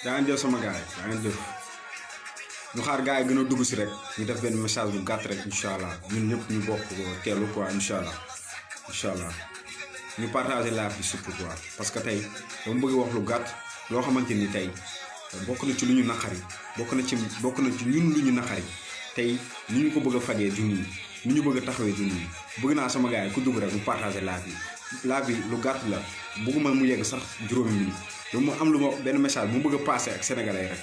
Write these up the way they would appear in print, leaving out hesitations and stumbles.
daa ngeen jëf sama gars yi daa ngeen jëf ñu xaar gars yi gën a dugg si rek ñu def benn message bu gàtt rek incha allah ñun ñëpp ñu bokk teelu quoi incha allah ñu partager live bi surtout quoi parce que tey dama bëgg wax lu gàtt loo xamante ni tey bokk na ci lu ñu naqari bokk na ci ñun lu ñu naqari tey ni ñu ko bëgg a fajee du nii ni ñu bëgg a taxawee du nii bëgg naa sama gars yi ku dugg rek mu partager live bi lu gàtt la bëgguma mu yegg sax juróomi minute lu mu am lu ma benn message bu mu bëgg a passer ak sénégalais rek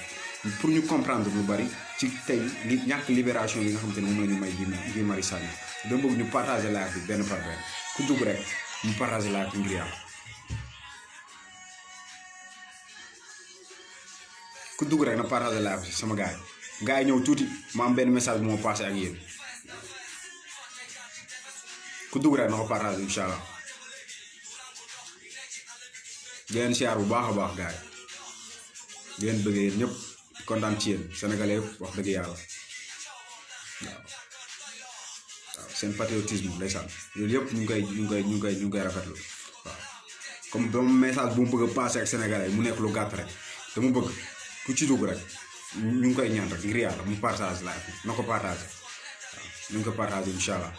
pour ñu comprendre lu bari ci tey li ñàkk libération yi nga xamante ne moom la ñu may Guy Marius Sagna dama bëgg ñu partager live bi benn par benn ku dugg rek ñu partager live bi ngir yàlla ku dugg rek na partager live bi sama gars yi ñëw tuuti ma am benn message bu ma passé ak yéen ku dugg rek na ko partager incha allah di leen siyaar bu baax a baax gars yi di leen bëggee yéen ñëpp kontaan ci yéen sénégalais yëpp wax dëgg yàlla waaw seen patriotisme ndeysaan loolu yëpp ñu ngi koy rafetlu waaw comme dama message bu mu bëgg a passé ak sénégalais mu nekk lu gàtt rek dama bëgg ku ci dugg rek ñu ngi koy ñaan rek ngir yàlla mu partage la na ko partage waaw ñu ngi ko partage incha allah.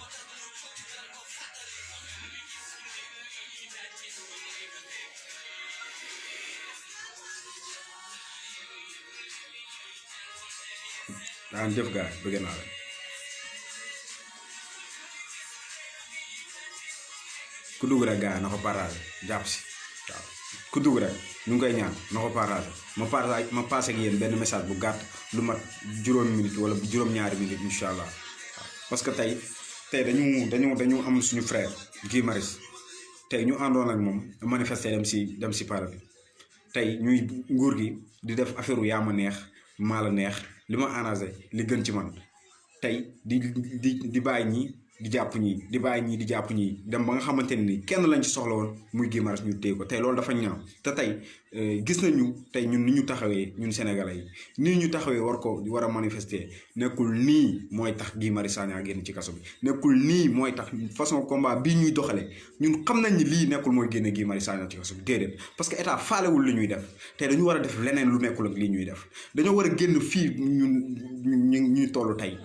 daan jëf gaay bëgg naa la ku dugg rek gaay na ko partage jàpp si waaw ku dugg rek ñu ngi koy ñaan na ko partage ma passé ak yéen benn message bu gàtt lu mat juróomi minute wala juróom-ñaari minute incha allah waaw parce que tey dañu am suñu frère Guy Marius tey ñu àndoon ak moom manifester dem si para bi tey ñuy nguur gi di def affaire yaa ma neex maa la neex li ma arrangé li gën ci man tey di bàyyi ñii di jàpp ñii di bàyyi ñii di jàpp ñii dem ba nga xamante ne ni kenn lañ ci soxla woon muy Guy Marius ñu téye ko tey loolu dafa ñaaw te tey gis nañu tey ñun ni ñu taxawee ñun sénégalais yi nii ñu taxawee war a manifester nekkul nii mooy tax Guy Marius Sagna génn ci kaso bi nekkul nii mooy tax façon combat bii ñuy doxalee ñun xam nañ ni lii nekkul mooy génne Guy Marius Sagna ci kaso bi déedéet parce que état faalewul li ñuy def tey dañu war a def leneen lu nekkul ak lii ñuy def dañoo war a génn fii ñu toll tey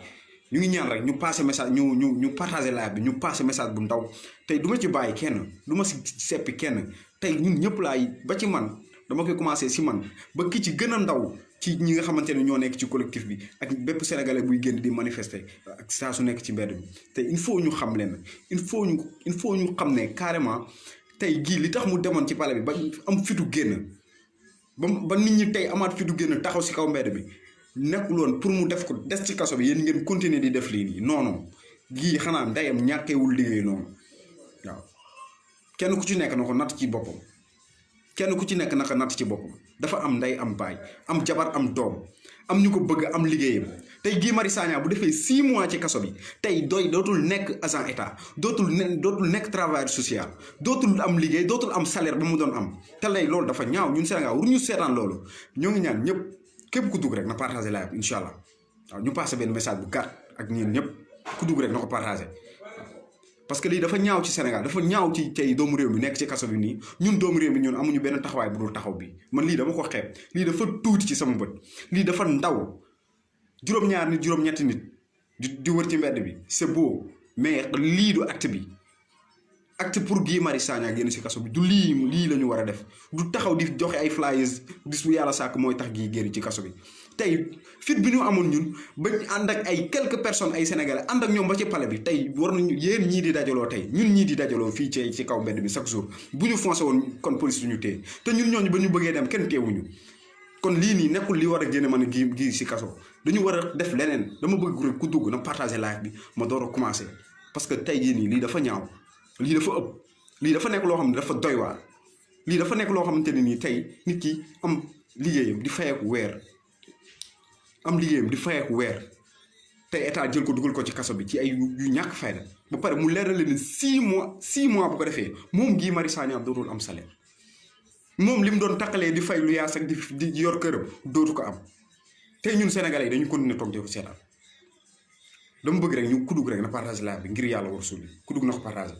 ñu ngi ñaan rek ñu passé message ñu partagé live bi ñu passé message bu ndaw tey du ma ci bàyyi kenn du ma si seppi kenn tey ñun ñëpp laay ba ci man dama koy commencé si man ba ki ci gën a ndaw ci ñi nga xamante ne ñoo nekk ci collectif bi ak bépp sénégalais buy génn di manifester ak saa su nekk ci mbedd bi te il faut ñu xam leen il faut ñu xam ne carrément tey gii li tax mu demoon ci palais bi ba am fitu génn ba nit ñi tey amaat fitu génn taxaw si kaw mbedd bi nekkul woon pour mu def ko des ci kaso bi yéen ngeen continuer di def lii nii non gii xanaa ndeyam ñàkkeewul liggéey noonu waaw kenn ku ci nekk na ko natt ci boppam kenn ku ci nekk naka natt ci boppam dafa am ndey am baay am jabar am doom am ñu ko bëgg am liggéeyam tey Guy Marius Sagna bu defee 6 mois ci kaso bi tey dootul nekk agent état dootul nekk travailleur social dootul am liggéey dootul am salaire ba mu doon am te lay loolu dafa ñaaw ñun Sénégal waruñu seetaan loolu ñoo ngi ñaan ñëpp képp ku dugg rek na partagé live bi incha allah waaw ñu passé benn message bu gàtt ak ñeen ñëpp ku dugg rek na ko partagé parce que lii dafa ñaaw ci Sénégal dafa ñaaw ci tey doomu réew mi nekk ci kaso bi nii ñun doomu réew mi ñun amuñu benn taxawaay bu dul taxaw bi man lii dama ko xeeb lii dafa tuuti ci sama bët lii dafa ndaw juróom-ñaar nit juróom-ñetti nit di wër ci mbedd bi c'est beau mais lii du acte bi acte pour Guy Marius Sagna génn ci kaso bi du lii la ñu war a def du taxaw di joxe ay flyers bis bu yàlla sàkk mooy tax Guy génn ci kaso bi tey fit bi ñu amoon ñun ba ànd ak ay quelques personnes ay sénégalais ànd ak ñoom ba ci palais bi tey war nañu yéen ñii di dajaloo tey ñun ñii di dajaloo fii ci kaw mbedd bi chaque jour bu ñu foncé woon kon police duñu téye te ñun ñooñu ba ñu bëggee dem kenn teewuñu kon lii nii nekkul li war a génne man gi si kaso dañu war a def leneen dama bëgg rek ku dugg na partager live bi ma door a commencer parce que tey jii nii lii dafa ñaaw lii dafa ëpp lii dafa nekk loo xam ne dafa doy waar lii dafa nekk loo xamante ne nii tey nit ki am liggéeyam di fayeeku weer tey état jël ko dugal ko ci kaso bi ci ay yu ñàkk fayda ba pare mu leeral leen 6 mois bu ko defee moom Guy Marius Sagna dootul am salaire moom li mu doon takkalee di fay lu yaas ak di yor këram dootu ko am tey ñun sénégalais yi dañu continuer toog di ko seetaan dama bëgg rek ñu ku dugg rek na partage live bi ngir yàlla war suuli ku dugg na ko partage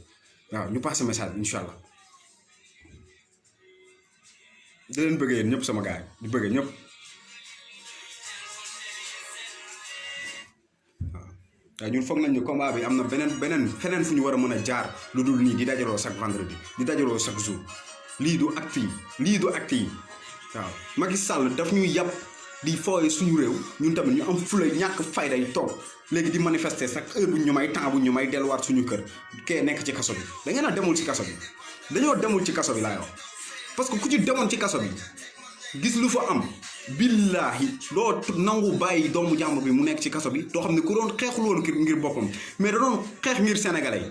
waaw ñu passé message bi incha allah di leen bëggee yéen ñëpp sama gars yi di bëggee ñëpp waaw ñun foog nañ ne combat bi am na beneen feneen fu ñu war a mën a jaar lu dul nii di dajaloo chaque vendredi di dajaloo chaque jour lii du acte yi waaw Macky Sall daf ñuy yàpp di fooye suñu réew ñun tamit ñu am fula ñàkk fayda yi toog léegi di manifester chaque heure bu ñu may temps bu ñu may delluwaat suñu kër kee nekk ci kaso bi da ngeen a demul ci kaso bi dañoo demul ci kaso bi laay wax parce que ku ci demoon ci kaso bi gis lu fa am billahi loo nangu bàyyi doomu jàmbur bi mu nekk ci kaso bi doo xam ne ku doon xeexul woon ngir boppam mais da doon xeex ngir sénégalais yi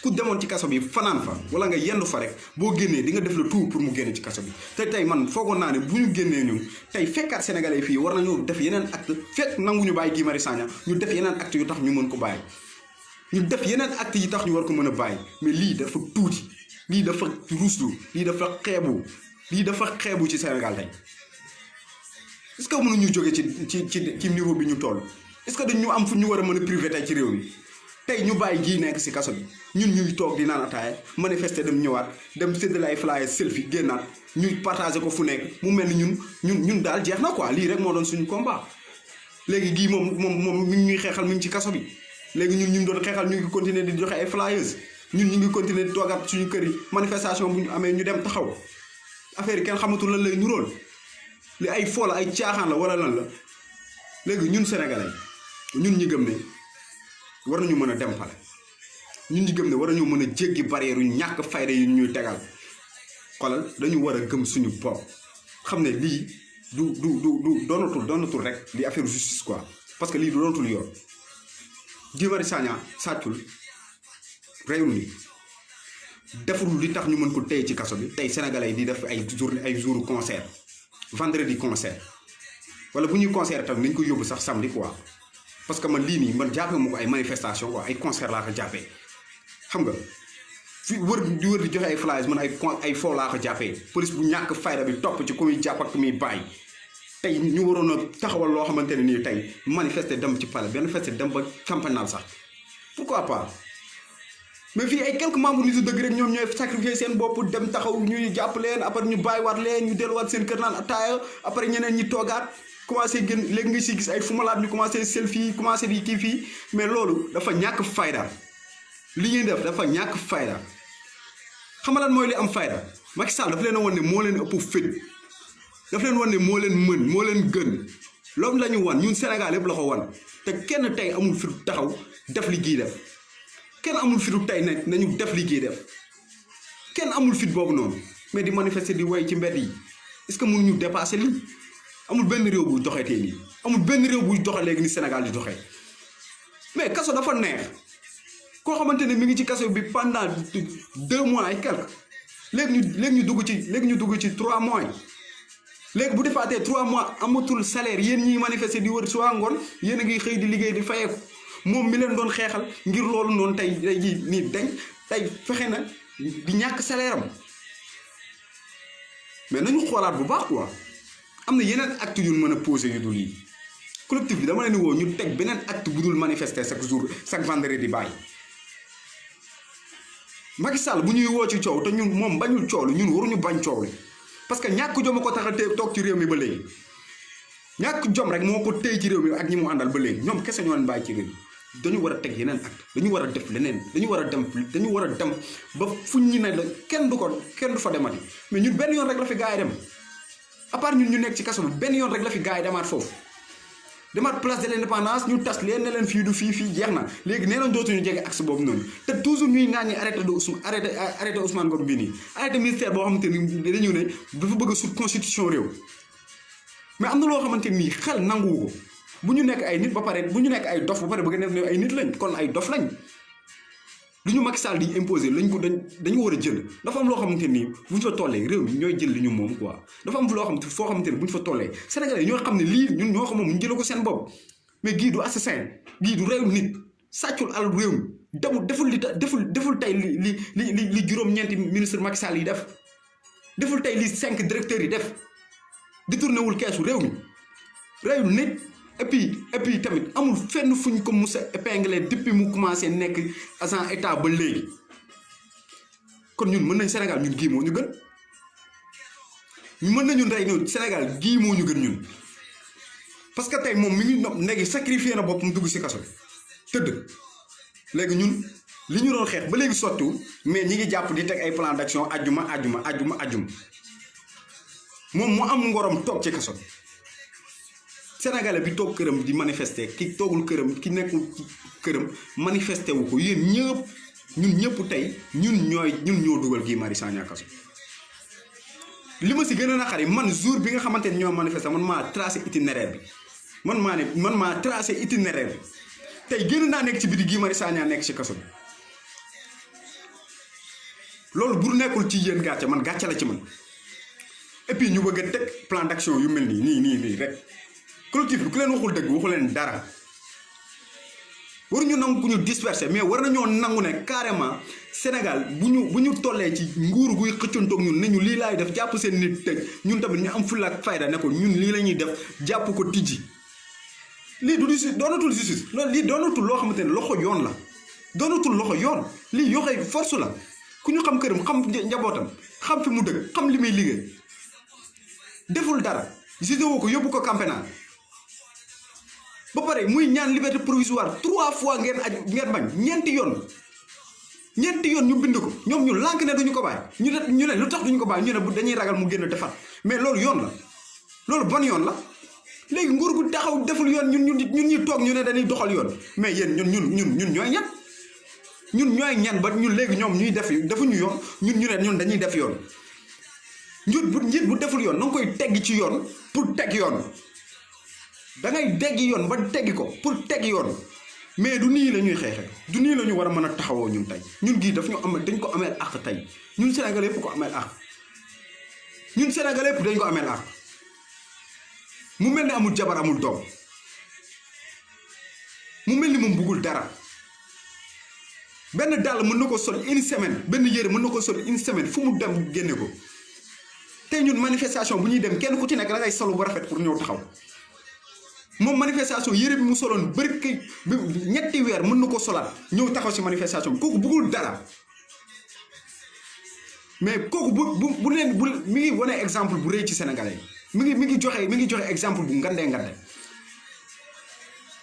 ku demoon ci kaso bi fanaan fa wala nga yendu fa rek boo génnee di nga def le tout pour mu génne ci kaso bi te tey man foogoon naa ne bu ñu génnee ñun tey fekkaat sénégalais yi fii war nañu def yeneen acte fekk nanguñu bàyyi Guy Marius Sagna ñu def yeneen acte yu tax ñu mën ko bàyyi ñu def yeneen acte yi tax ñu war ko mën a bàyyi mais lii dafa tuuti lii dafa ruslu lii dafa xeebu ci Sénégal tey est-ce que mënuñu jóge ci niveau bi ñu toll est-ce que dañu am fu ñu war a mën a privé tey ci réew mi tey ñu bàyyi Guy nekk si kaso bi ñun ñuy toog di naan ataaya manifester dem ñëwaat dem séddale ay flyers selfie génnaat ñuy partager ko fu nekk mu mel ni ñun daal jeex na quoi lii rek moo doon suñu combat léegi Guy moom mi ngi ñuy xeexal mi ngi ci kaso bi léegi ñun ñu doon xeexal ñu ngi continuer di joxe ay flyers ñun ñu ngi continuer di toogaat suñu kër yi manifestation bu ñu amee ñu dem taxaw affaire yi kenn xamatul lan lay nuróol li ay foola ay caaxaan la wala lan la léegi ñun sénégalais ñun ñi gëm ne war nañu mën a dem pale ñun ñi gëm ne war nañu mën a jéggi barrière yu ñàkk fayda yi ñuy tegal xolal dañu war a gëm suñu bopp xam ne lii du doonatul rek li affaire justice quoi parce que lii du doonatul yoon Guy Marius Sagna sàccul reyul ni deful li tax ñu mën ko téye ci kaso bi tey sénégalais yi di def ay jour concert vendredi concert wala bu ñuy concert tam nañ ko yóbbu sax samedi quoi parce que man lii nii man jàppee ma ko ay manifestation quoi ay concert laa ko jàppee xam nga fi wër di joxe ay flyers man ay foo laa ko jàppee police bu ñàkk fayda bi topp ci ku muy jàpp ak ku muy bàyyi tey ñu waroon a taxawal loo xamante ne nii tey manifester dem ci palais manifester dem ba campanal sax pourquoi pas mais fii ay quelques membres nitu dëgg rek ñoom ñooy sacrifier seen bopp dem taxaw ñuy jàpp leen après ñu bàyyiwaat leen ñu delluwaat seen kër naan ataaya après ñeneen ñi toogaat commencé génn léegi nga si gis ay fumalaat ñu commencé selfie commencé di kii fii mais loolu dafa ñàkk fayda li ñuy def dafa ñàkk fayda xam nga lan mooy li am fayda Macky Sall dafa leen a wan ne moo leen ëpp fit dafa leen wan ne moo leen mën moo leen gën loolu la ñu wan ñun Sénégal yëpp la ko wan te kenn tey amul fit taxaw def li Guy def kenn amul fitu tey ne nañu def li Guy def kenn amul fit boobu noonu mais di manifester di way ci mbedd yi est-ce que mënuñu dépasser lii amul benn réew buy doxee tey nii amul benn réew buy doxee léegi ni Sénégal di doxee mais kaso dafa neex koo xamante ne mi ngi ci kaso bi pendant 2 mois et quelques léegi ñu dugg ci 3 mois léegi bu defaatee 3 mois amatul salaire yéen ñiy manifester di wër suba ngoon yéen a ngi xëy di liggéey di fayeeku moom mi leen doon xeexal ngir loolu noonu tey jii nii dañ tey fexe na di ñàkk salaire am mais nañu xoolaat bu baax quoi am na yeneen acte yu mën a posé yu dul yi collectif bi dama leen di woo ñu teg beneen acte bu dul manifester chaque jour chaque vendredi bàyyi Macky Sall bu ñuy woo ci coow te ñun moom bañul coow li ñun waruñu bañ coow li parce que ñàkk jom a ko tax a toog ci réew mi ba léegi ñàkk jom rek moo ko téye ci réew mi ak ñi mu àndal ba léegi ñoom kese ñoo leen bàyyi ci réew mi dañu war a teg yeneen acte dañu war a def leneen dañu war a dem ba fuñ ñi ne la kenn du fa demati mais ñun benn yoon rek la fi gars yi dem à part ñun ñu nekk ci kaso bi benn yoon rek la fi gars yi demaat foofu demaat place de l'indépendance ñu tas leen ne leen fii du fii jeex na léegi nee nañ dootuñu jege axe boobu noonu te toujours ñuy naan ñi arrêté Ousmane Ngom bii nii arrêté ministère boo xamante ni dañu ne dafa bëgg a sut constitution réew mais am na loo xamante nii xel nanguwu ko bu ñu nekk ay nit ba pare bu ñu nekk ay dof ba pare bëgg ne ay nit lañ kon ay dof lañ lu ñu Macky Sall di imposer lañ ko dañu war a jël dafa am loo xamante nii bu ñu fa tollee réew mi ñooy jël li ñu moom quoi dafa am loo xamante foo xamante ni bu ñu fa tollee Sénégalais ñoo xam ne lii ñun ñoo ko moom ñu jëlee ko seen bopp mais gii du assassin gii du réew nit sàccul alal réew mi deful tey li juróom-ñeenti ministre Macky Sall yi def deful tey li 5 directeurs yi def détourné wul keesu réew mi réew nit et puis tamit amul fenn fuñ ko mus a épinglé depuis mu commencé nekk agent état ba léegi kon ñun mën nañ Sénégal ñun gii moo ñu gën mën nañu rey ñun Sénégal gii moo ñu gën ñun parce que tey moom mi ngi léegi sacrifié na boppam dugg si kaso bi tëdd léegi ñun li ñu doon xeex ba léegi sottiwul mais ñi ngi jàpp di teg ay plan d'action ajjuma moom mu am ngorom toog ci kaso bi Sénégalais bi toog këram di manifester ki toogul këram ki nekkul këram manifester wu ko yéen ñun ñëpp tey ñun ñoo dugal Guy Marius Sagna kaso li ma si gën a naqari man jour bi nga xamante ni ñoo manifester man maa tracé itinéraire bi man maa tracé itinéraire bi tey génn naa nekk ci biti Guy Marius Sagna nekk ci kaso bi loolu bu nekkul ci yéen gàcce man gàcce la ci man et puis ñu bëgg a teg plan d'action yu mel nii rek collectif bi ku leen waxul dëgg waxu leen dara waruñu nangu ku ñu disperser mais war nañoo nangu ne carrément Sénégal bu ñu tollee ci nguur guy xëccantoog ñun ne ñu lii laay def jàpp seen nit tëj ñun tamit ñu am fulla ak fayda ne ko ñun lii la ñuy def jàpp ko tijji lii doonatul justice loolu lii doonatul loo xamante ne loxo yoon la doonatul loxo yoon lii yoxee force la ku ñu xam këram xam njabootam xam fi mu dëkk xam li muy liggéey deful dara gisee woo ko yóbbu ko camp pénal ba pare muy ñaan liberté provisoire 3 fois ngeen bañ ñeenti yoon ñu bind ko ñoom ñu lànk ne duñu ko bàyyi ñu ne lu tax duñu ko bàyyi ñu ne bu dañuy ragal mu génn defar mais loolu yoon la loolu ban yoon la léegi nguur gu taxaw deful yoon ñun ñu toog ñu ne dañuy doxal yoon mais yéen ñun ñooy ñan ba ñun léegi ñoom ñuy defuñu yoon ñun dañuy def yoon njiit bu deful yoon na nga koy tegg ci yoon pour teg yoon da ngay dégg yoon ba teggi ko pour teg yoon mais du nii la ñuy xeexe du nii la ñu war a mën a taxawoo ñun tey ñun gii dañ ko ameel àq tey ñun Sénégal yëpp ko ameel àq ñun Sénégal yëpp dañ ko ameel àq mu mel ni amul jabar amul doom mu mel ni moom bëggul dara benn dàll mën na ko sol une semaine benn yére mën na ko sol une semaine fu mu dem génne ko tey ñun manifestation bu ñuy dem kenn ku ci nekk da ngay solo bu rafet pour ñëw taxaw moom manifestation yére bi mu soloon bëri kay ñetti weer mën na ko solaat ñëw taxaw si manifestation bi kooku bëggul dara mais kooku bu mi ngi wane exemple bu rëy ci Sénégalais yi mi ngi joxe exemple bu ngandee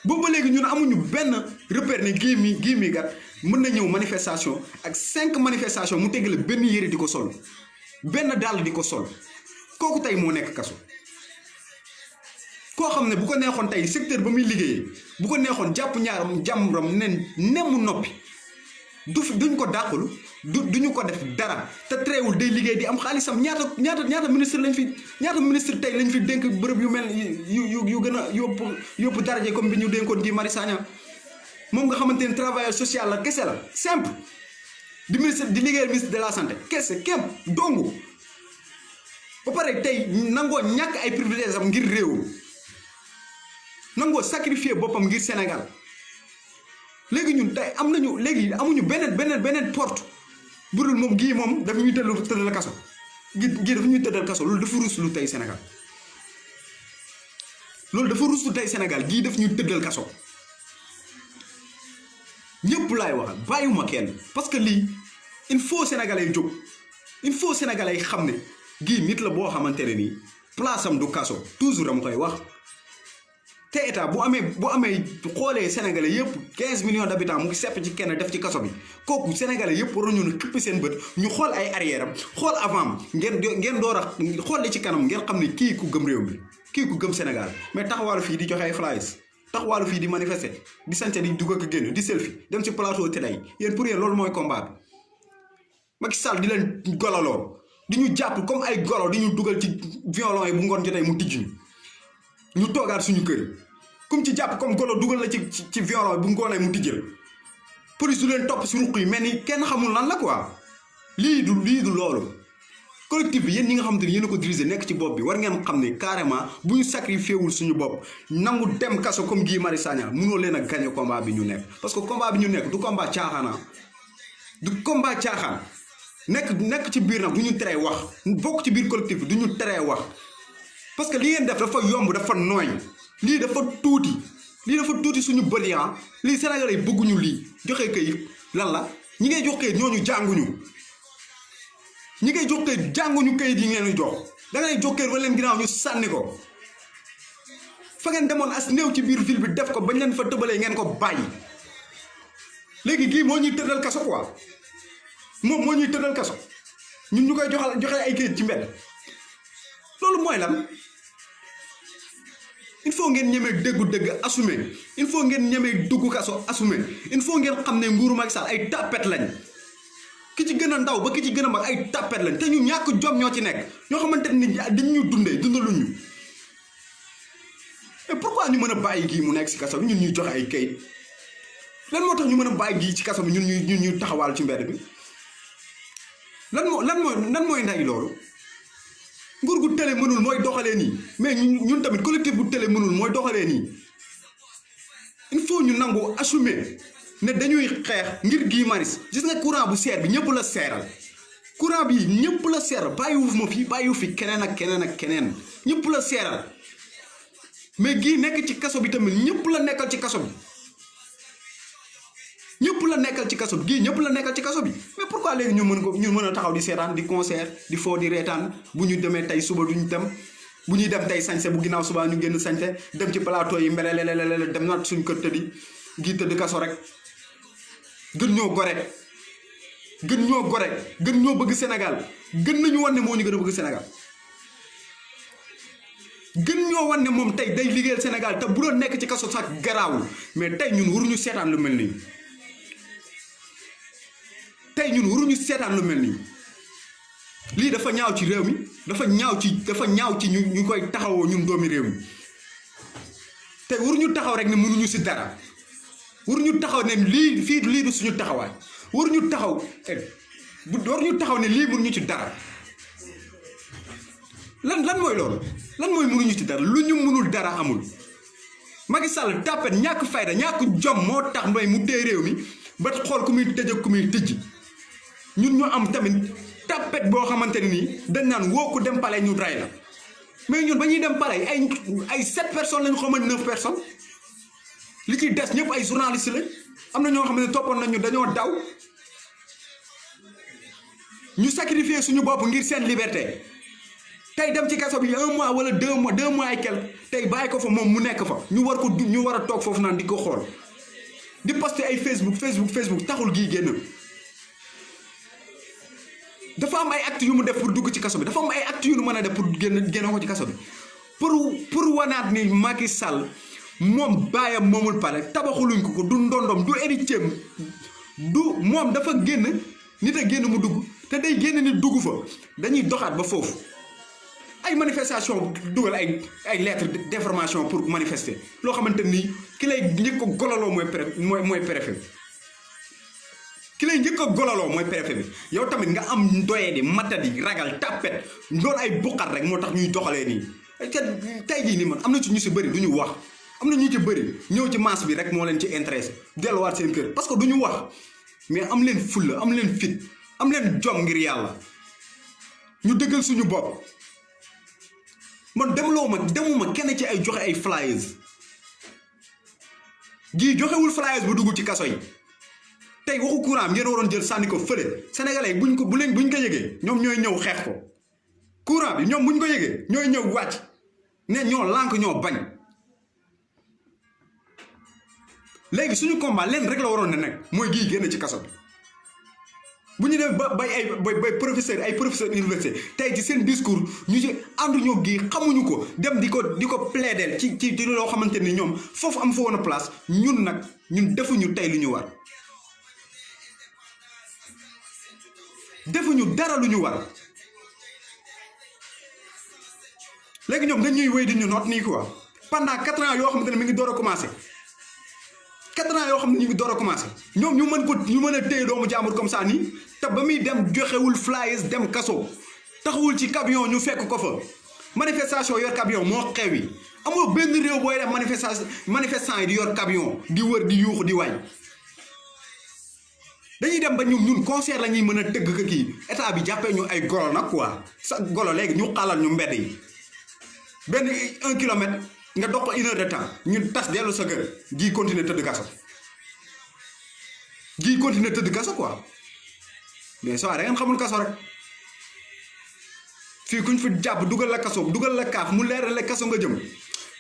boobu ba léegi ñun amuñu benn repère ne gii mi gat mën na ñëw manifestation ak 5 manifestation mu teggale benn yére di ko sol benn dàll di ko sol kooku tey moo nekk kaso koo xam ne bu ko neexoon tey secteur ba muy liggéeyee bu ko neexoon jàpp ñaaram jàmburam mu noppi duñ ko dàqalu duñu ko def dara te teewul day liggéey di am xaalisam ñaata ministre tey lañ fi dénk bërëb yu mel yu gën a yóbbu daraje comme bi ñu dénkoon Guy Marius Sagna moom nga xamante ne travailleur social la kese la simple di liggéeyal ministre de la santé kese képp dongu ba pare tey nangoo ñàkk ay privilèges am ngir réew nangoo sacrifier boppam ngir Sénégal léegi ñun tey amuñu beneen porte bu dul moom gii moom dafa ñuy tëddal kaso gii dafa ñuy tëddal kaso loolu dafa ruslu tey Sénégal gii daf ñuy tëddal kaso ñëpp laay waxal bàyyiwuma kenn parce que lii il faut sénégalais jóg il faut sénégalais xam ne gii nit la boo xamante ne nii place am du kaso toujours dama koy wax te état bu amee xoolee sénégalais yëpp 15 millions d'habitants mu ngi sepp ci kenn def ci kaso bi kooku sénégalais yëpp war nañu xippi seen bët ñu xool ay arrière am xool avant ngeen door a xool li ci kanam ngeen xam ne kii ku gëm réew mi kii ku gëm Sénégal mais taxawaalu fii di joxe ay flyers taxawaalu fii di manifester di sante di dugg ak génn di selfie dem ci plateau télé yi yéen pour yéen loolu mooy combat bi Macky Sall di leen golaloo di ñu jàpp comme ay golo di ñu dugal ci violon yi bu ngoon jotee mu tijj ñu ñu toogaat suñu kër comme ci jàpp comme golo dugal la ci violon bu ngoonee mu tijjal police du leen topp si ruq yi mel ni kenn xamul lan la quoi lii du loolu collectif bi yéen ñi nga xamante ni yéen a ko diriger nekk ci bopp bi war ngeen xam ne carrément bu ñu sacrifié wul suñu bopp nangu dem kaso comme Guy Marius Sagna mënoo leen a gagné combat bi ñu nekk parce que combat bi ñu nekk du combat caaxaan du combat caaxaan nekk ci biir nag du ñu teree wax bokk ci biir collectif bi du ñu teree wax parce que li ngeen def dafa yomb dafa nooy lii dafa tuuti suñu bëlian lii Sénégalais yi bëgguñu lii joxe kayit lan la ñi ngay jox kayit ñooñu jànguñu ñi ngay jox kayit jànguñu kayit yi ngeen di jox da ngay jox kayit wala leen ginnaaw ñu sànni ko fa ngeen demoon as néew ci biir ville bi def ko bañ leen fa tëbalee ngeen ko bàyyi léegi gii moo ñuy tëddal kaso quoi moom moo ñuy tëddal kaso ñun ñu koy joxe ay kayit ci mbedd loolu mooy lan il faut ngeen ñemee dëgg assumer il faut ngeen ñemee dugg kaso assumer il faut ngeen xam ne nguuru Macky Sall ay tapet lañ ki ci gën a ndaw ba ki ci gën a mag ay tapet lañ te ñu ñàkk jom ñoo ci nekk ñoo xamante ni dañ ñu dundaluñ ñu et pourquoi ñu mën a bàyyi gii mu nekk si kaso bi ñun ñuy joxe ay kayit lan moo tax ñu mën a bàyyi gii ci kaso bi ñun ñuy taxawaal ci mbedd bi lan mooy nday loolu nguur gu télé mënul mooy doxalee nii mais ñun tamit collectif bu télé mënul mooy doxalee nii il faut ñu nangu assumer ne dañuy xeex ngir Guy Marius gis nga courant bu seer bi ñëpp la seeral courant bi ñëpp la seeral bàyyiwu fi keneen ak keneen ñëpp la seeral mais Guy nekk ci kaso bi tamit ñëpp la nekkal ci kaso bi ñëpp la nekkal ci kaso bi Guy ñëpp la nekkal ci kaso bi mais pourquoi léegi ñu mën a taxaw di seetaan di concert di foo di reetaan bu ñu demee tey suba duñu dem bu ñuy dem tey sañse bu ginnaaw suba ñu génn sañse dem ci plateau yi mbelelelelele dem naat suñu kër tëddi Guy tëdd kaso rek gën ñoo gore gën ñoo bëgg Sénégal gën nañu wan ne moo ñu gën a bëgg Sénégal gën ñoo wan ne moom tey day liggéeyal Sénégal te bu doon nekk ci kaso sax garaawul mais tey ñun waruñu seetaan lu mel nii lii dafa ñaaw ci réew mi dafa ñaaw ci ñu koy taxawoo ñun doomi réew mi te waruñu taxaw rek ne mënuñu si dara waruñu taxaw ne lii du suñu taxawaay waruñu taxaw ne lii mënuñu ci dara lan mooy loolu lan mooy mënuñu ci dara lu ñu mënul dara amul Macky Sall tàppet ñàkk fayda ñàkk jom moo tax mbay mu dee réew mi ba xool ku muy tëj ak ku muy tëj ñun ñu am tamit tàppet boo xamante ne nii dañ naan woo ko dem palais ñu ray la mais ñun ba ñuy dem palais ay 7 personnes lañu xamal 9 personnes li ciy des ñëpp ay journaliste lañ am na ñoo xam ne toppoon nañu dañoo daw ñu sacrifier suñu bopp ngir seen liberté tey dem ci kaso bi 1 mois wala 2 mois ay quelque tey bàyyi ko fa moom mu nekk fa ñu war a toog foofu naan di ko xool di poster ay Facebook taxul Guy génn dafa am ay actes yu mu def pour dugg ci kaso bi dafa am ay actes yu mu mën a def pour génn ko ci kaso bi pour wanaat ni Macky Sall moom baayam moomul pare tabaxuluñ ko du ndondom du héritier du moom dafa génn nit a génn mu dugg te day génn nit dugg fa dañuy doxaat ba foofu ay manifestation dugal ay lettre d'information pour manifester loo xamante ni ki lay njëkk a golaloo mooy préfet ki lay njëkk a golaloo mooy préfet bi yow tamit nga am doye di matadi ragal tàppet loolu ay buqat rek moo tax ñuy doxalee nii tey jii nii man am na ci ñu si bëri du ñu wax am na ñu ci bëri ñëw ci masse bi rek moo leen ci intéressé delluwaat seen kër parce que du ñu wax mais am leen fulla am leen fit am leen jom ngir yàlla ñu dëggal suñu bopp man demuma kenn ci ay joxe ay flyers Guy joxewul flyers bu dugg ci kaso yi tey waxu courant ngeen waroon jël sànni ko fële sénégalais buñ ko yëgee ñoom ñooy ñëw xeex ko courant bi ñoom buñ ko yëgee ñooy ñëw wàcc ne ñoo lànk ñoo bañ léegi suñu combat leen rek la waroon ne nag mooy Guy génn ci kaso bi bu ñu dem ba ay professeur université tey ci seen discours ñu ci ànduñoo Guy xamuñu ko dem di ko plaider ci loo xamante ni ñoom foofu am fa woon a place ñun defuñu tey lu ñu war defuñu dara lu ñu war léegi ñoom dañuy wéy di ñu noot nii quoi pendant 4 ans yoo xamante ne mi ngi door a commencé 4 ans yoo xam ne ñu ngi door a commencé ñoom ñu mën a téye doomu jàmbur comme ça nii te ba muy dem joxewul flyers dem kaso taxawul ci camion ñu fekk ko fa manifestation yor camion moo xewi amoo benn réew booy def manifestant yi di yor camion di wër di yuuxu di wañ dañuy dem ba ñun concert la ñuy mën a tëgg ka kii état bi jàppee ñu ay golo nag quoi sa golo léegi ñu xalal ñu mbedd yi benn 1 kilomètre nga dox ko 1 heure de temps ñun tas dellu sa kër gii continuer tëdd kaso quoi mais soo da ngeen xamul kaso rek fii kuñ fi jàpp dugal la kaso dugal la kaaf mu leer la kaso nga jëm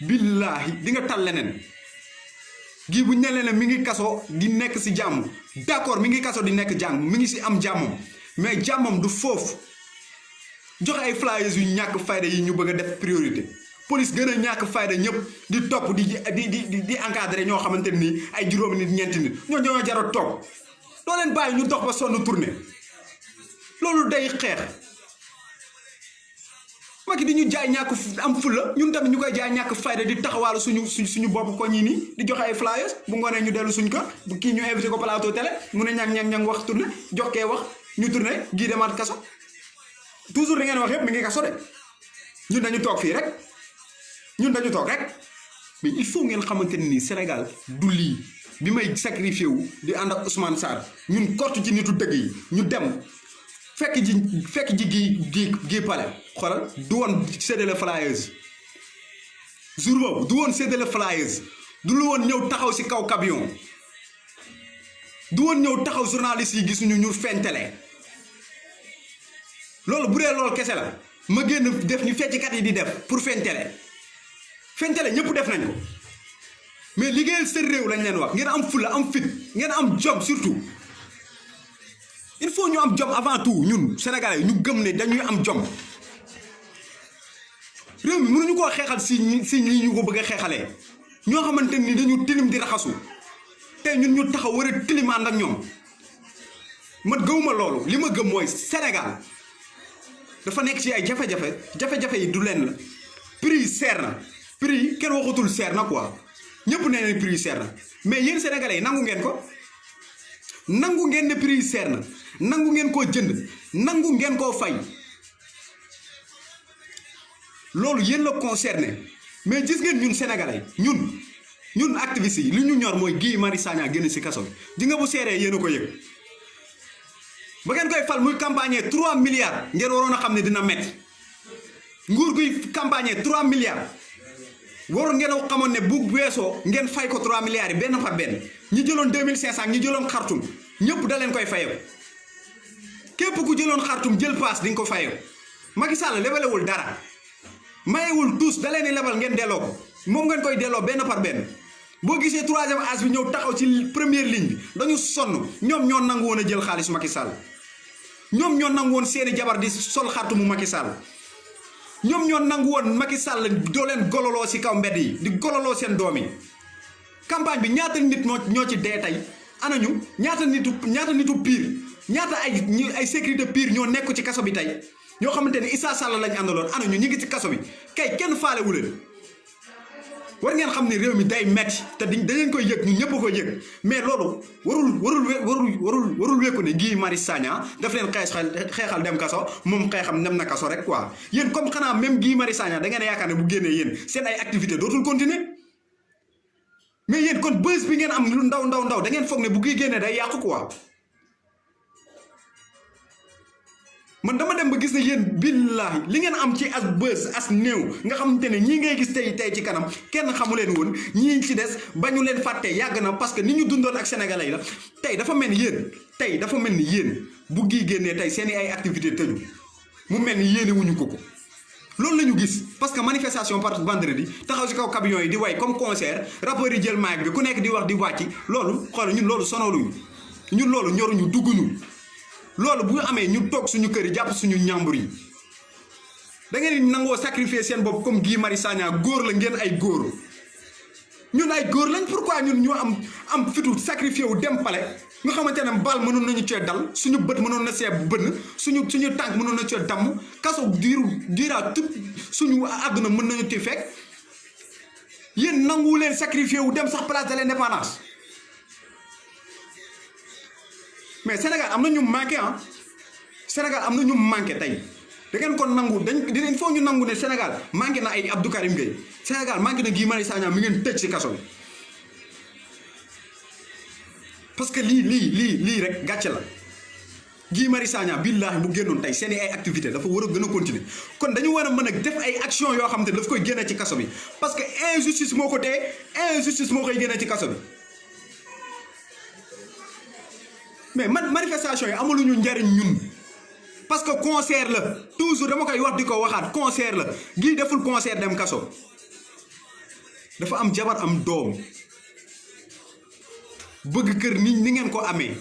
billaahi di nga tal leneen gii bu ñu ne leen mi ngi kaso di nekk si jàmm d'accord mi ngi kaso di nekk jàmm mi ngi si am jàmmam mais jàmmam du foofu joxe ay flyers yu ñàkk fayda yi ñu bëgg a def priorité police gën a ñàkk fayda ñëpp di topp di encadré ñoo xamante ni ay juróomi nit ñeenti nit ñoo jar a toog doo leen bàyyi ñu dox ba sonn tournée loolu day xeex Macky di ñu jaay ñàkk am fulla ñun tamit ñu koy jaay ñàkk fayda di taxawaalu suñu bopp ko ñii nii di joxe ay flyers bu ngoonee ñu dellu suñ ko bu kii ñu invité ko plateau télé mu ne ñang wax tourné jox kee wax ñu tourné gii demaat kaso toujours da ngeen wax yëpp mi ngi kaso de ñun dañu toog fii rek mais il faut ngeen xamante ni Sénégal du lii bi may sacrifié wu di ànd ak Ousmane Sarr ñun kortu ci nitu dëgg yi ñu dem fekk ji gi pale xoolal du woon séddale flyers jour boobu du woon séddale flyers du lu woon ñëw taxaw si kaw camion du woon ñëw taxaw journaliste yi gisuñu ñu fentele loolu bu dee loolu kese la ma génn def ñu fecckat yi di def pour fentele ñëpp def nañ ko mais liggéeyal seen réew lañ leen wax ngeen am fulla am fit ngeen am jom surtout il faut ñu am jom avant tout ñun sénégalais ñu gëm ne dañuy am jom réew mi mënuñu koo xeexal si ñi ñu ko bëgg a xeexalee ñoo xamante ni dañu tilim di raxasu tey ñun ñu taxaw war a tilimaan ak ñoom man gëwuma loolu li ma gëm mooy Sénégal dafa nekk ci ay jafe-jafe yi du leen la prix yi seer na prix yi kenn waxatul seer na quoi ñëpp nee nañ prix yi seer na mais yéen sénégalais yi nangu ngeen ko nangu ngeen ne prix yi seer na nangu ngeen koo jënd nangu ngeen koo fay loolu yéen la concerné mais gis ngeen ñun sénégalais ñun activistes yi li ñu ñor mooy Guy Marius Sagna génn si kaso bi di nga bu seeree yéen a ko yëg ba ngeen koy fal muy campagne 3 milliards ngeen waroon a xam ne dina métti nguur guy campagne 3 milliards waroon ngeen a xamoon ne bu weesoo ngeen fay ko 3 milliards yi benn par benn ñi jëloon 2500 ñi jëloon xartum ñëpp da leen koy fayoo képp ku jëloon xartum jël paas di nga ko fayoo Macky Sall lebalewul dara mayewul tous da leen di lebal ngeen delloo ko moom ngeen koy delloo benn par benn boo gisee 3e âge bi ñëw taxaw ci première ligne bi dañu sonn ñoom ñoo nangu woon a jël xaalis Macky Sall ñoom ñoo nangu woon seeni jabar di sol xartumu Macky Sall ñoom ñoo nangu woon Macky Sall doo leen gololoo si kaw mbedd yi di gololoo seen doom yi campagne bi ñaata nit ñoo ci dee tey anañu ñaata nitu pire ñaata ay sécurité pire ñoo nekk ci kaso bi tey ñoo xamante ne Issa Sall lañ àndaloon anañu ñi ngi ci kaso bi kay kenn faalewu leen war ngeen xam ne réew mi day metti te dañu koy yëg ñun ñëpp a koy yëg mais loolu warul wekku ne Guy Marius Sagna daf leen xeexal dem kaso moom xeexam dem na kaso rek quoi yéen comme xanaa même Guy Marius Sagna da ngeen a yaakaar ne bu génnee yéen seen ay activité dootul continuer mais yéen kon bës bi ngeen am lu ndaw da ngeen foog ne bu Guy génnee day yàqu quoi man dama dem ba gis ne yéen billahi li ngeen am ci as bës as néew nga xamante ne ñii ngay gis tey ci kanam kenn xamu leen woon ñii ci des ba ñu leen fàtte yàgg na parce que ni ñu dundoon ak sénégalais yi la tey dafa mel ni yéen bu Guy génnee tey seen i ay activité tëju mu mel ni yéene wuñu ko loolu la ñu gis parce que manifestation par vendredi taxaw si kaw camion yi di way comme concert rappeurs yi jël mic bi ku nekk di wax di wàcc loolu xool ñun loolu sonaluñu ñun loolu ñoruñu dugguñu loolu bu amee ñu toog suñu kër yi jàpp suñu ñàmbur yi da ngeen nangoo sacrifier seen bopp comme Guy Marius Sagna góor la ngeen ay góor ñun ay góor lañ pourquoi ñun ñu am fitu sacrifier wu dem pale nga xamante ne bal mënoon nañu cee dal suñu bët mënoon na see bënn suñu tànk mënoon na cee damm kaso diiraa tout suñu àdduna mën nañu ti fekk yéen nangu leen sacrifié wu dem sax place de l'indépendance mais Sénégal am na ñu manqué ah Sénégal am na ñu manqué tey da ngeen ko nangu il faut ñu nangu ne Sénégal manqué na ay Abdou Karim Gueye Sénégal manqué na Guy Marius Sagna mi ngeen tëj si kaso bi parce que lii rek gàcce la Guy Marius Sagna billaahi bu génnoon tey seen ay activité dafa war a gën a continuer kon dañu war a mën a def ay action yoo xam te daf koy génne ci kaso bi parce que injustice moo ko téye injustice moo koy génne ci kaso bi mais manifestation yi amaluñu njariñ ñun parce que concert la toujours dama koy wax di ko waxaat concert la Guy deful concert dem kaso dafa am jabar am doom bëgg kër ni ngeen ko amee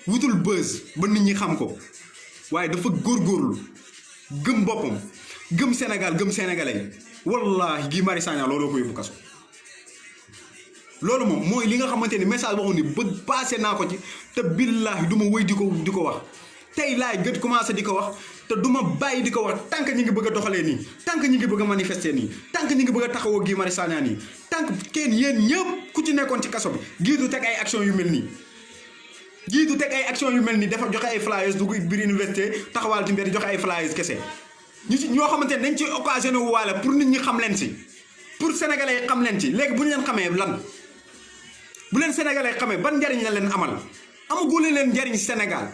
wutul buzz ba nit ñi xam ko waaye dafa góorgóorlu gëm boppam gëm Sénégal gëm sénégalais wallahi Guy Marius Sagna looloo ko yóbbu kaso loolu moom mooy li nga xamante ni message waxoon ni bëgg passé naa ko ci te billahi du ma wëy di ko wax tey laay gët commencé di ko wax te du ma bàyyi di ko wax tant que ñi ngi bëgg a doxalee nii tant que ñi ngi bëgg a manifester nii tant que ñi ngi bëgg a taxawoo Guy Marius Sagna nii tant que kenn yéen ñëpp ku ci nekkoon ci kaso bi Guy du teg ay action yu mel nii Guy du teg ay action yu mel nii dafa joxe ay flyers dugg biir université taxawal ci mbedd joxe ay flyers kese ñoo xamante ne dañ ci occasionné wu waale pour nit ñi xam leen si pour sénégalais xam leen ci léegi bu ñu leen xamee lan bu leen sénégalais xamee ban njariñ la leen amal amagul leen njariñ Sénégal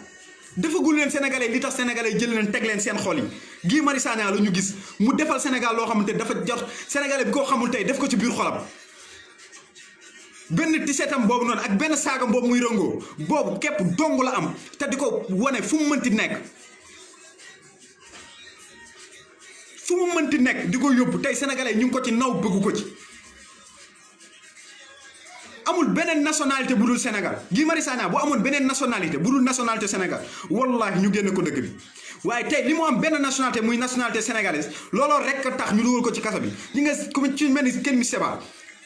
defagul leen sénégalais li tax sénégalais jël leen teg leen seen xol yi Guy Marius Sagna la ñu gis mu defal Sénégal loo xamante dafa jot sénégalais bi koo xamul tey def ko ci biir xolam benn tisetam boobu noonu ak benn saagam boobu muy rëngoo boobu képp dong la am te di ko wane fu mu mënti nekk di ko yóbbu tey sénégalais ñu ngi ko ci naw bëggu ko ci amul beneen nationalité bu dul Sénégal Guy Marius Sagna bu amoon beneen nationalité bu dul nationalité Sénégal wallahi ñu génn ko dëkk bi waaye tey li mu am benn nationalité muy nationalité sénégalaise looloo rek tax ñu dugal ko ci kaso bi ñi nga comme ci mel ni Kémi Séba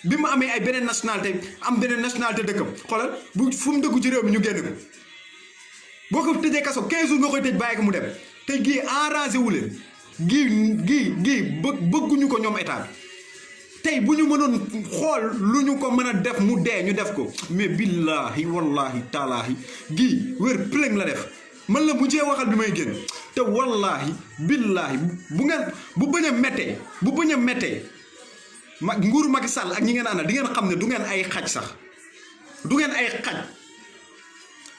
bi mu amee ay beneen nationalité am beneen nationalité dëkkam xoolal bu fu mu dëggu ci réew mi ñu génn ko boo ko tëjee kaso 15 jours nga koy tëj bàyyi ko mu dem tey Guy arrangé wu leen Guy bëgguñu ko ñoom état bi tey bu ñu mënoon xool lu ñu ko mën a def mu dee ñu def ko mais billahi wallahi taalaahi Guy wér plëng la def man la mujjee waxal bi may génn te wallahi billahi bu bañ a méttee nguuru Macky Sall ak ñi ngeen àndal di ngeen xam ne du ngeen ay xaj sax du ngeen ay xaj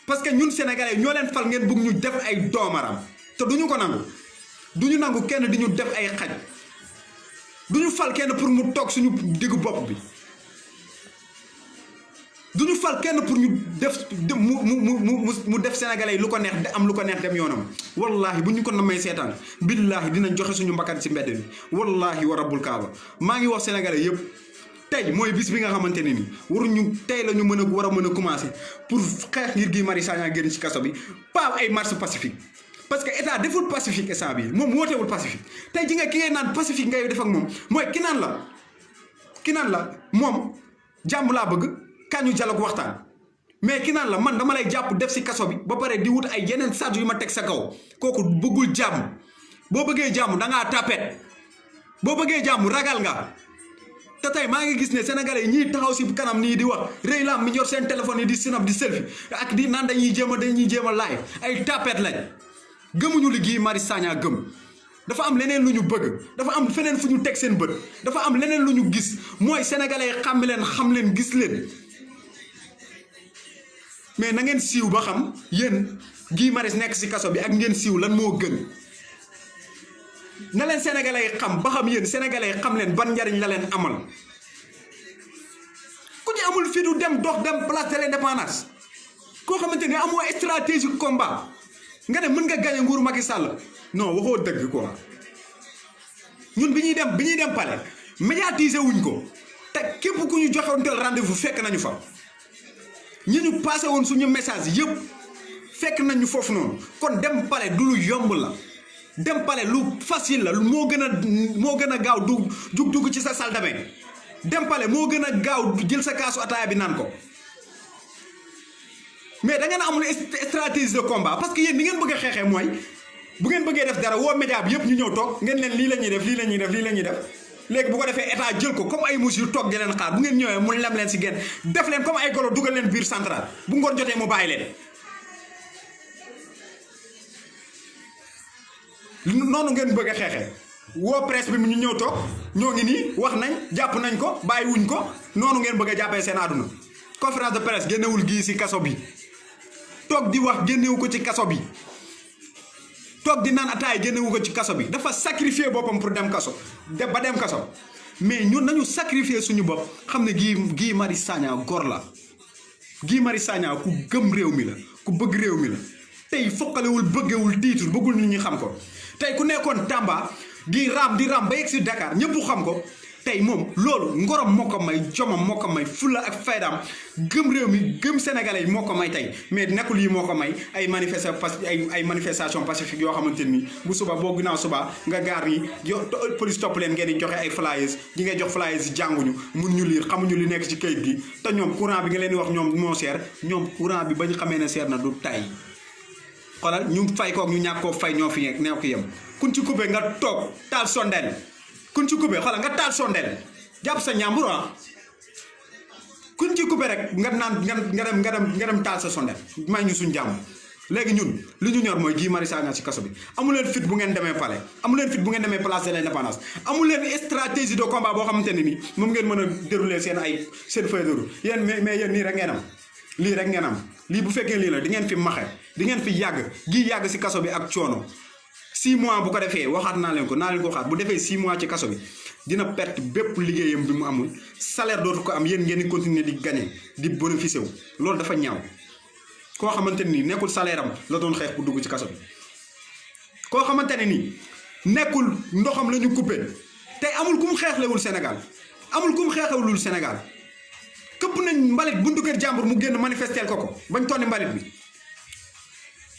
parce que ñun sénégalais ñoo leen fal ngeen bëgg ñu def ay doomaram te duñu ko nangu duñu nangu kenn di ñu def ay xaj duñu fal kenn pour mu toog suñu diggu bopp bi duñu fal kenn pour ñu def mu def sénégalais yi lu ko neex am lu ko neex dem yoonam wallahi bu ñu ko namay seetaan billahi dinañ joxe suñu mbakkat ci mbedd bi wallahi wa rabbul kaaba maa ngi wax sénégalais yëpp tey mooy bis bi nga xamante ne ni waruñu tey la ñu war a mën a commencer pour xeex ngir Guy Marius Sagna génn ci kaso bi pas ay marche pacifique parce que état deful pacifique instant bi moom wootewul pacifique tey ji nga ki ngay naan pacifique ngay def ak moom mooy ki naan la moom jàmm laa bëgg kañu dialogue waxtaan mais ki naan la man dama lay jàpp def si kaso bi ba pare di wut ay yeneen charge yu ma teg sa kaw kooku bëggul jàmm boo bëggee jàmm dangaa tapet boo bëggee jàmm ragal nga te tey maa ngi gis ne sénégalais yi ñiy taxaw si kanam nii di wax rëy lam mi yor seen téléphone yi di sinap di selfie ak di naan dañuy jéem a live ay tapet lañ gëmuñu li Guy Marius Sagna gëm dafa am leneen lu ñu bëgg dafa am feneen fu ñu teg seen bët dafa am leneen lu ñu gis mooy sénégalais xam leen gis leen mais na ngeen siiw ba xam yéen Guy Marius nekk si kaso bi ak ngeen siiw lan moo gën na leen sénégalais xam ba xam yéen sénégalais xam leen ban njariñ la leen amal ku ci amul fi du dem place de l'indépendance koo xamante ni amoo stratégie combat nga ne mën nga gagné nguuru Macky Sall non waxoo dëgg quoi ñun bi ñuy dem palais médiatiser wuñ ko te képp ku ñu joxoontel rendez-vous fekk nañu fa ñi ñu passé woon suñu message yëpp fekk nañu foofu noonu kon dem palais du lu yomb la dem palais lu facile la moo gën a gaaw dugg ci sa salle de bain dem palais moo gën a gaaw jël sa kaasu ataaya bi naan ko mais da ngeen amul stratégie de combat parce que yéen ni ngeen bëgg a xeexee mooy bu ngeen bëggee def dara woo média bi yëpp ñu ñëw toog ngeen leen lii la ñuy def léegi bu ko defee état jël ko comme ay mesures toog di leen xaar bu ngeen ñëwee mu lem leen si genn def leen comme ay golo dugal leen biir central bu ngoon jotee mu bàyyi leen. noonu ngeen bëgg a xeexee woo presse bi ñu ñëw toog ñoo ngi nii wax nañ jàpp nañ ko bàyyi wuñ ko noonu ngeen bëgg a jàppee seen àdduna. conférence de presse génnewul gii si kaso bi toog di wax génnewu ko ci kaso bi toog di naan ataay génnewu ko ci kaso bi dafa sacrifier boppam pour dem kaso ba dem kaso mais ñun nañu sacrifier suñu bopp xam ne Guy Marius Sagna góor la Guy Marius Sagna ku gëm réew mi la ku bëgg réew mi la tey fokkalewul bëggewul tiitul bëggul nit ñi xam ko tey ku nekkoon Tamba di raam ba yegg si Dakar ñëpp xam ko tey moom loolu ngorom moo ko may jomam moo ko may fulla ak faydaam gëm réew mi gëm sénégalais yi moo ko may tey mais nekkul yi moo ko may ay manifestation pacifique yoo xamante ni bu suba boo ginnaaw suba nga gaar ni police topp leen ngeen di joxe ay flyers ñi ngay jox flyers yi jànguñu mun ñu liir xamuñu li nekk ci kayit gi te ñoom courant bi nga leen di wax ñoom moo seer ñoom courant bi ba ñu xamee ne seer na du tay xoolal ñu fay koog ñu ñàkk koo fay ñoo fi nekk neew ko yem kun ci coupé nga toog taal sondeel kun ci coupé xoolal nga taal sondeel jàpp sa ñàmbur kun ci coupé rek nga naan nga dem taal sa sondeel may ñu suñ jàmm léegi ñun li ñu ñor mooy Guy Marius Sagna ci kaso bi amu leen fit bu ngeen demee palais amu leen fit bu ngeen demee place de l'indépendance amu leen stratégie de combat boo xamante ne ni moom ngeen mën a dérouler seen feuille de route yéen mais yéen nii rek ngeen am lii rek ngeen am lii bu fekkee lii la di ngeen fi maxe di ngeen fi yàgg gi yàgg si kaso bi ak coono 6 mois bu ko defee waxaat naa leen ko waxaat bu defee 6 mois ci kaso bi dina perte bépp liggéeyam bi mu amul salaire dootu ko am yéen ngeen di continuer di gagner di bénéficier wu loolu dafa ñaaw koo xamante ne nii nekkul salaire am la doon xeex bu dugg ci kaso bi koo xamante ne nii nekkul ndoxam la ñu coupé tey amul ku mu xeexlewul Sénégal amul ku mu xeexlewul Sénégal këpp nañ mbalit buntu kër jàmbur mu génn manifester ko bañ tonni mbalit bi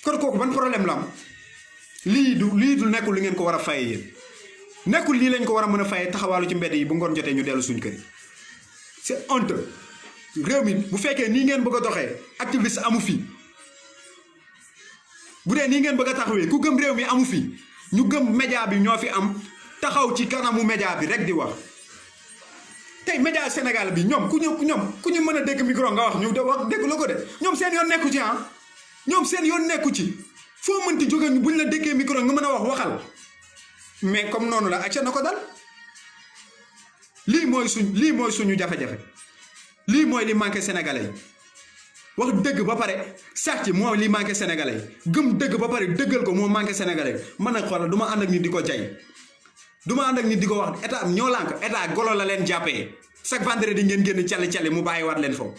kon kooku ban problème la am lii du nekkul li ngeen ko war a fayee yéen nekkul lii lañ ko war a mën a fayee taxawaalu ci mbedd yi bu ngoon jotee ñu dellu suñu kër yi c'est honteux réew mi bu fekkee nii ngeen bëgg a doxee activiste amu fi bu dee nii ngeen bëgg a taxawee ku gëm réew mi amu fi ñu gëm média bi ñoo fi am taxaw ci kanamu média bi rek di wax tey média Sénégal bi ñoom ku ñu mën a dégg micro nga wax ñu de wax dégg la ko de ñoom seen yoon nekku ci ñoom seen yoon nekku ci foo mënti jóge buñ la déggee micro nga mën a wax waxal mais comme noonu la acca na ko dal lii mooy suñu jafe-jafe lii mooy li manqué sénégalais yi wax dëgg ba pare sàcc mooy li manqué sénégalais yi gëm dëgg ba pare dëggal ko moo manqué sénégalais yi man nag xoolal du ma ànd ak nit di ko jay du ma ànd ak nit di ko wax état ñoo lànk état golo la leen jàppee chaque vendredi ngeen génn cali mu bàyyi waat leen foofu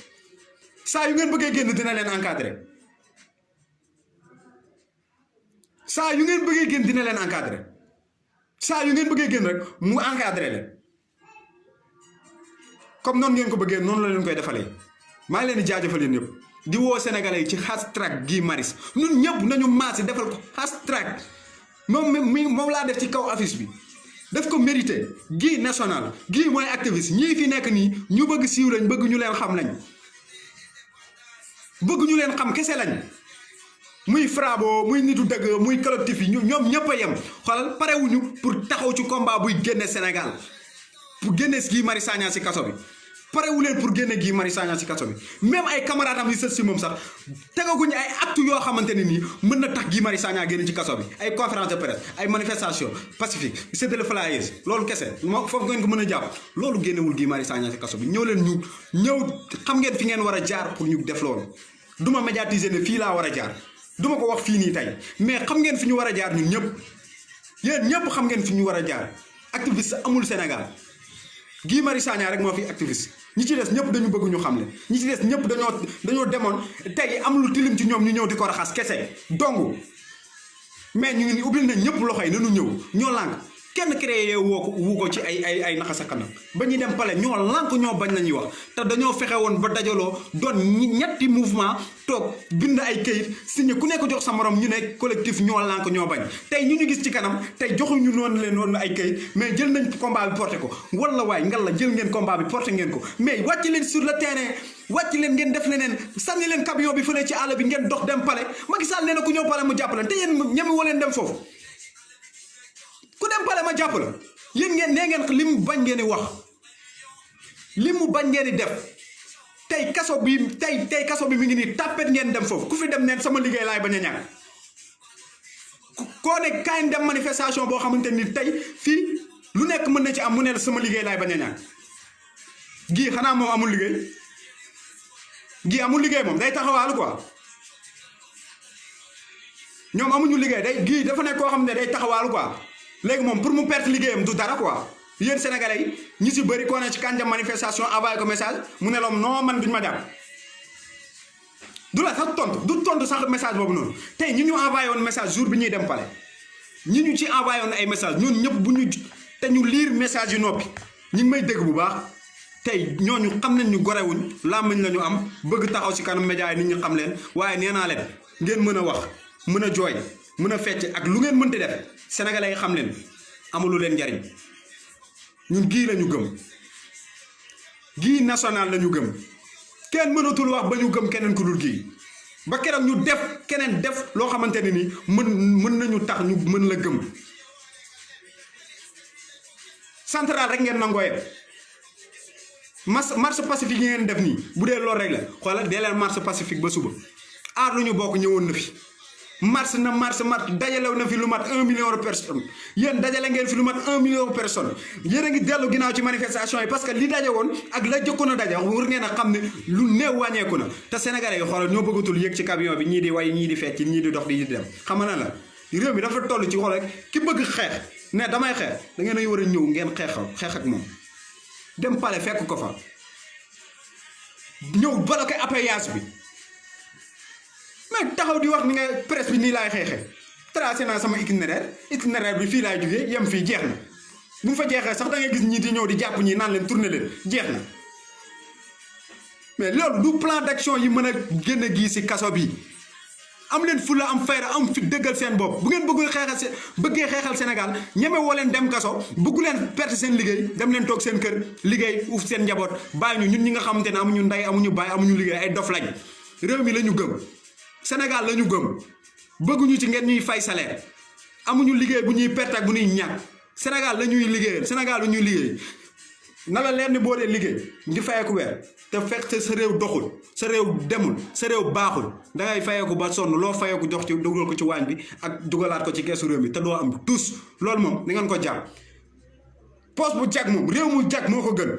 saa yu ngeen bëggee génn dina leen encadré saa yu ngeen bëggee génn dina leen encadré saa yu ngeen bëggee génn rek mu encadré leen comme noonu ngeen ko bëggee noonu la leen koy defalee maa ngi leen di jaajëfal yéen ñëpp di woo sénégalais yi ci hashtag Guy Marius ñun ñëpp nañu maasi defal ko hashtag moom laa def ci kaw affiche bi daf ko mérité Guy national Guy mooy activiste ñii fi nekk nii ñu bëgg siiw lañ bëgg ñu leen xam lañ bëgg ñu leen xam kese lañ muy Frabo muy nitu dëgg muy collectif yi ñoom ñëpp a yem xoolal parewuñu pour taxaw ci combat buy génne Sénégal pour génne Guy Marius Sagna si kaso bi parewu leen pour génne Guy Marius Sagna si kaso bi même ay camarades am yi sët si moom sax tegaguñu ay actes yoo xamante ne nii mën na tax Guy Marius Sagna génn ci kaso bi ay conférence de presse ay manifestation pacifique séddale flyers loolu kese moo foofu ngeen ko mën a jàpp loolu génnewul Guy Marius Sagna si kaso bi ñëw leen ñu ñëw xam ngeen fi ngeen war a jaar pour ñu def loolu duma médiatiser ne fii laa war a jaar duma ko wax fii nii tey mais xam ngeen fi ñu war a jaar ñun ñëpp yéen ñëpp xam ngeen fi ñu war a jaar activiste amul Sénégal Guy Marius Sagna rek moo fi activiste ñi ci des ñëpp dañu bëgg ñu xam le ñi ci des ñëpp dañoo demoon tey am lu tilim ci ñoom ñu ñëw di ko raxas kese dong mais ñu ngi ubbil nañ ñëpp loxo yi nanu ñëw ñoo lànk kenn créé wu ko ci ay naxasa kanam ba ñuy dem pale ñoo lànk ñoo bañ lañuy wax te dañoo fexe woon ba dajaloo doon ñetti mouvement toog bind ay këyit signé ku nekk jox sa morom ñu ne collectif ñoo lànk ñoo bañ tey ñu gis ci kanam tey joxuñu noonu leen woon ay këyit mais jël nañ combat bi porté ko wala waay ngal la jël ngeen combat bi porté ngeen ko mais wàcc leen sur le terrain wàcc leen ngeen def leneen sànni leen camion bi fële ci àll bi ngeen dox dem pale Macky Sall nee na ku ñëw pale mu jàpp leen te yéen ñeme woo leen dem foofu ku dem pale ma jàpp la yéen ngeen nee ngeen li mu bañ ngeen di wax li mu bañ ngeen di def tey kaso bi tey kaso bi mi ngi nii tàppet ngeen dem foofu ku fi dem neen sama liggéey laay bañ a ñàkk koo ne kaay dem manifestation boo xamante ni tey fii lu nekk mën na ci am mu ne sama liggéey laay bañ a ñàkk gii xanaa moom amul liggéey gii amul liggéey moom day taxawaalu quoi ñoom amuñu liggéey day gii dafa nekk koo xam ne day taxawaalu quoi léegi moom pour mu perte liggéeyam du dara quoi yéen sénégalais yi ñi si bëri koo ne ci kànja manifestation envoyé ko message mu ne loom non man duñ ma jàpp du la sax tontu du tontu sax message boobu noonu tey ñi ñu envoyé woon message jour bi ñuy dem pale ñi ñu ci envoyé woon ay message ñun ñëpp bu ñu te ñu lire message yu noppi ñi ngi may dégg bu baax tey ñooñu xam nañ ñu gorewuñ làmmiñ la ñu am bëgg taxaw si kanam média yi nit ñi xam leen waaye nee naa leen ngeen mën a wax mën a jooy mën a fecc ak lu ngeen mënti def sénégalais yi xam leen amulu leen njariñ ñun gii la ñu gëm gii national la ñu gëm kenn mënatul wax ba ñu gëm keneen ku dul gii ba keroog ñu def keneen def loo xamante ne ni mën nañu tax ñu mën la gëm central rek ngeen nangoo yem marche pacifique yi ngeen def nii bu dee loolu rek la xoolal dee leen marche pacifique ba suba aar lu ñu bokk ñëwoon na fi marche dajalew na fi lu mat 1 million de personnes yéen dajale ngeen fi lu mat 1 million de personnes yéen a ngi dellu ginnaaw ci manifestation yi parce que li daje woon ak la jëkkoon a daje war ngeen a xam ne lu néew wàññeeku na te sénégalais yi xoolal ñoo bëggatul yéeg ci camion bi ñii di way ñii di fecc ñii di dox di dem xam nga la réew mi dafa toll ci xool rek ki bëgg xeex ne damay xeex da ngeen a war a ñëw ngeen xeex ak moom dem pale fekk ko fa ñëw bloqué appayage bi mais taxaw di wax ni nga presse bi nii laay xeexee tracé naa sama itinéraire bi fii laay jógee yem fii jeex na bu mu fa jeexee sax da ngay gis ñii di ñëw di jàpp ñii naan leen tourné leen jeex na mais loolu du plan d'action yi mën a génn gii si kaso bi am leen fulla am fayda am fi dëggal seen bopp bu ngeen bëggee xeexal Sénégal ñeme woo leen dem kaso bëggu leen perte seen liggéey dem leen toog seen kër liggéey uuf seen njaboot bàyyi ñu ñun ñi nga xamante ne amuñu ndey amuñu baay amuñu liggéey ay dof lañ réew mi la ñu gëm Sénégal la ñu gëm bëgguñu ci ngeen ñuy fay salaire amuñu liggéey bu ñuy perte ak bu ñuy ñàkk Sénégal la ñuy liggéeyal Sénégal la ñuy liggéey na la leen ni boo dee liggéey di fayeeku weer te fekk sa réew doxul sa réew demul sa réew baaxul dangay fayeeku ba sonn loo fayeeku jox ci dugal ko ci waañ bi ak dugalaat ko ci keesu réew mi te doo am tous loolu moom ni ngeen ko jàpp poste bu jag moom réew mu jag moo ko gën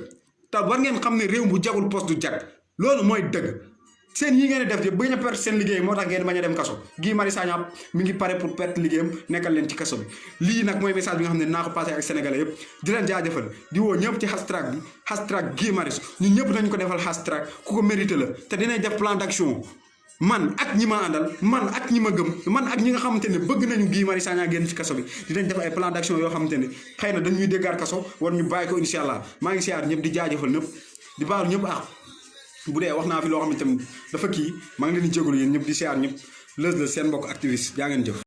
te war ngeen xam ne réew bu jagul poste du jag loolu mooy dëgg seen yi ngeen def bañ a perte seen liggéey moo tax ngeen bañ a dem kaso Guy Marius Sagna mi ngi pare pour perte liggéeyam nekkal leen ci kaso bi lii nag mooy message bi nga xam ne naa ko passé ak sénégalais yëpp di leen jaajëfal di woo ñëpp ci hashtag bi hashtag Guy Marius ñun ñëpp nañ ko defal hashtag ku ko mérité la te dinañ def plan d'action man ak ñi ma àndal man ak ñi ma gëm man ak ñi nga xamante ne bëgg nañu Guy Marius Sagna génn ci kaso bi dinañ def ay plan d'action yoo xamante ne xëy na dañuy déggaat kaso war ñu bàyyi ko incha allah maa ngi siyaar ñëpp di jaajëfal ñëpp di baalu ñëpp bu dee wax naa fi loo xam ne tamit dafa kii maa ngi leen di jégalu yéen ñëpp di siyaar ñëpp Leuz la seen mbokk activiste jaa ngeen jëf